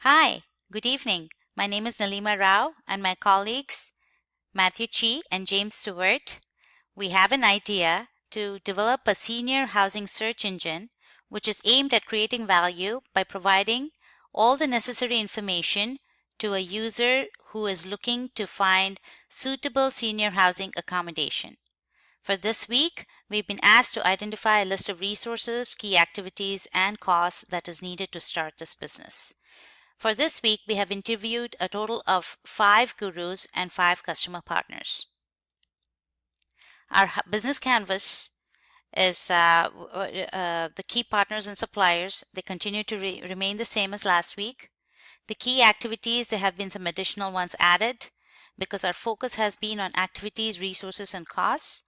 Hi, good evening. My name is Nalima Rao, and my colleagues Matthew Chi and James Stewart. We have an idea to develop a senior housing search engine which is aimed at creating value by providing all the necessary information to a user who is looking to find suitable senior housing accommodation. For this week, we've been asked to identify a list of resources, key activities, and costs that is needed to start this business. For this week, we have interviewed a total of 5 gurus and 5 customer partners. Our business canvas is the key partners and suppliers. They continue to remain the same as last week. The key activities, there have been some additional ones added because our focus has been on activities, resources, and costs.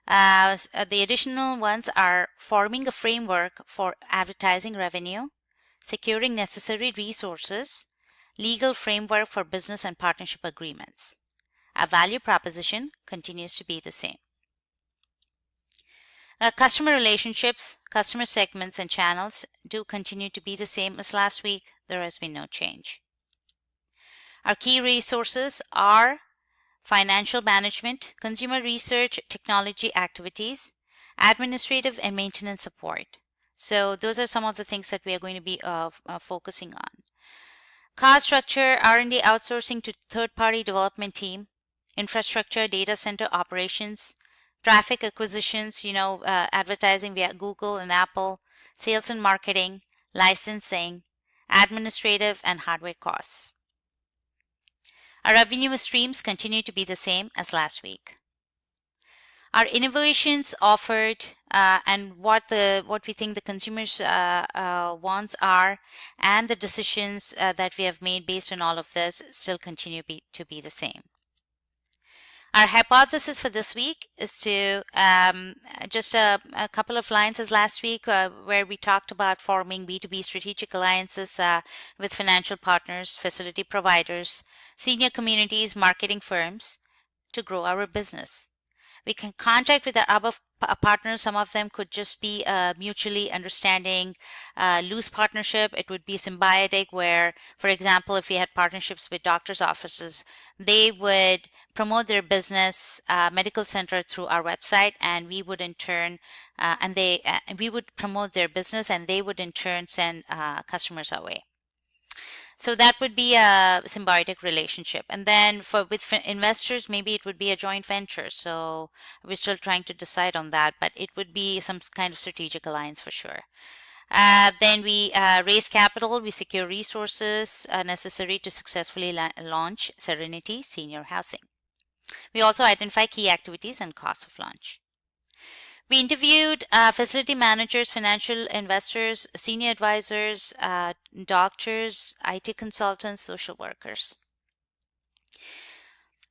The additional ones are forming a framework for advertising revenue, securing necessary resources, legal framework for business and partnership agreements. Our value proposition continues to be the same. Customer relationships, customer segments, and channels do continue to be the same as last week. There has been no change. Our key resources are financial management, consumer research, technology activities, administrative and maintenance support. So those are some of the things that we are going to be focusing on. Cost structure, R&D outsourcing to third-party development team, infrastructure, data center operations, traffic acquisitions, advertising via Google and Apple, sales and marketing, licensing, administrative and hardware costs. Our revenue streams continue to be the same as last week. Our innovations offered and what we think the consumers' wants are, and the decisions that we have made based on all of this still continue to be the same. Our hypothesis for this week is to just a couple of lines as last week where we talked about forming B2B strategic alliances with financial partners, facility providers, senior communities, marketing firms to grow our business. We can contract with our other partners. Some of them could just be mutually understanding, loose partnership. It would be symbiotic where, for example, if we had partnerships with doctors' offices, they would promote their business medical center through our website, and we would in turn, we would promote their business, and they would in turn send customers our way. So that would be a symbiotic relationship. And then with investors, maybe it would be a joint venture. So we're still trying to decide on that, but it would be some kind of strategic alliance for sure. Then we raise capital, we secure resources necessary to successfully launch Serenity Senior Housing. We also identify key activities and costs of launch. We interviewed facility managers, financial investors, senior advisors, doctors, IT consultants, social workers.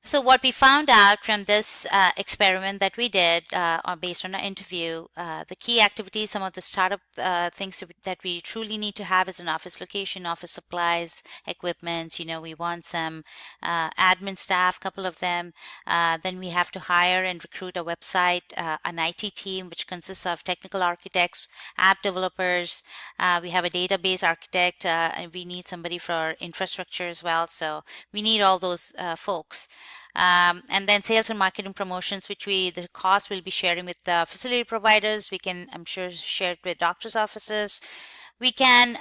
So what we found out from this experiment that we did based on our interview, the key activities, some of the startup things that we truly need to have is an office location, office supplies, equipment. We want some admin staff, couple of them. Then we have to hire and recruit a website, an IT team, which consists of technical architects, app developers. We have a database architect, and we need somebody for infrastructure as well. So we need all those folks. And then sales and marketing promotions, which the cost will be sharing with the facility providers. We can, I'm sure, share it with doctors' offices. We can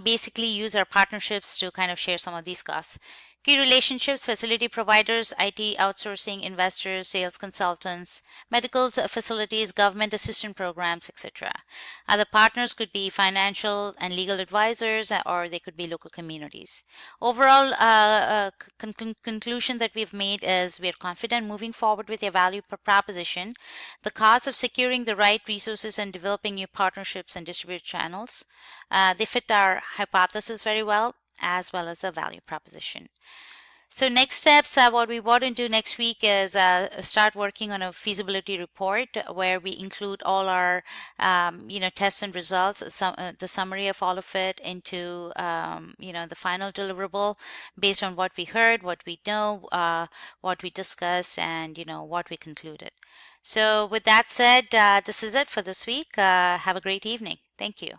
basically use our partnerships to kind of share some of these costs. Key relationships, facility providers, IT outsourcing, investors, sales consultants, medical facilities, government assistance programs, etc. Other partners could be financial and legal advisors, or they could be local communities. Overall, conclusion that we've made is we're confident moving forward with your value proposition. The cost of securing the right resources and developing new partnerships and distributed channels, they fit our hypothesis very well as the value proposition. So next steps, what we want to do next week is start working on a feasibility report where we include all our, tests and results, the summary of all of it into, the final deliverable based on what we heard, what we know, what we discussed, and, what we concluded. So with that said, this is it for this week. Have a great evening. Thank you.